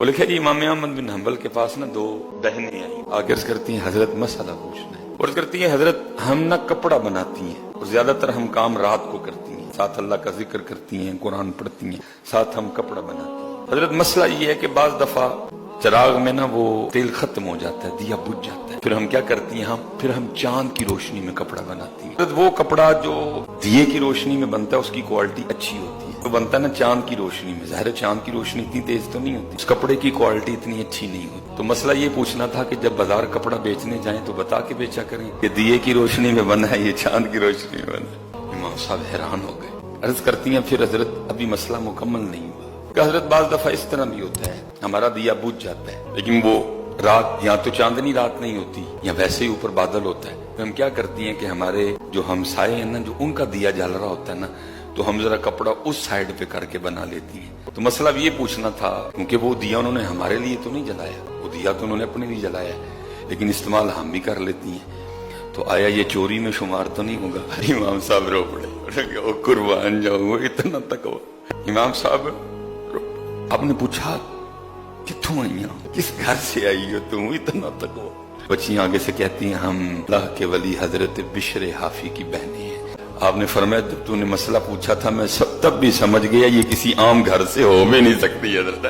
وہ لکھا کہ امام احمد بن حنبل کے پاس نا دو بہنیں آئیں، آگے عرض کرتی ہیں حضرت مسئلہ پوچھنا ہے. عرض کرتی ہیں حضرت ہم نا کپڑا بناتی ہیں اور زیادہ تر ہم کام رات کو کرتی ہیں، ساتھ اللہ کا ذکر کرتی ہیں، قرآن پڑھتی ہیں، ساتھ ہم کپڑا بناتی ہیں. حضرت مسئلہ یہ ہے کہ بعض دفعہ چراغ میں نا وہ تیل ختم ہو جاتا ہے، دیا بجھ جاتا ہے، پھر ہم کیا کرتی ہیں پھر ہم چاند کی روشنی میں کپڑا بناتی ہیں. حضرت وہ کپڑا جو دیے کی روشنی میں بنتا ہے اس کی کوالٹی اچھی ہوتی ہے، وہ بنتا ہے نا چاند کی روشنی میں، ظاہر چاند کی روشنی اتنی تیز تو نہیں ہوتی، اس کپڑے کی کوالٹی اتنی اچھی نہیں ہوتی. تو مسئلہ یہ پوچھنا تھا کہ جب بازار کپڑا بیچنے جائیں تو بتا کے بیچا کریں کہ دیے کی روشنی میں بنا ہے یہ چاند کی روشنی میں بنا ہے. امام صاحب حیران ہو گئے. عرض کرتی ہیں پھر حضرت ابھی مسئلہ مکمل نہیں ہوا کہ حضرت بعض دفعہ اس طرح بھی ہوتا ہے، ہمارا دیا بجھ جاتا ہے لیکن وہ رات یا تو چاندنی رات نہیں ہوتی یا ویسے ہی اوپر بادل ہوتا ہے، تو ہم کیا کرتی ہیں کہ ہمارے جو ہمسائے ہیں نا جو ان کا دیا جل رہا ہوتا ہے نا تو ہم ذرا کپڑا اس سائڈ پہ کر کے بنا لیتی ہیں. تو مسئلہ یہ پوچھنا تھا کیونکہ وہ دیا انہوں نے ہمارے لیے تو نہیں جلایا، وہ دیا تو انہوں نے اپنے لیے جلایا ہے لیکن استعمال ہم بھی کر لیتی ہیں، تو آیا یہ چوری میں شمار تو نہیں ہوگا؟ امام صاحب رو پڑے، قربان جاؤں اتنا تک ہو. امام صاحب آپ نے پوچھا کتوں آئی ہو، کس گھر سے آئی ہو تم، اتنا تک ہو؟ بچیاں آگے سے کہتی ہیں ہم اللہ کے ولی حضرت بشر حافی کی بہنیں ہیں. آپ نے فرمایا جب تو نے مسئلہ پوچھا تھا میں تب بھی سمجھ گیا یہ کسی عام گھر سے ہو بھی نہیں سکتی حضرت.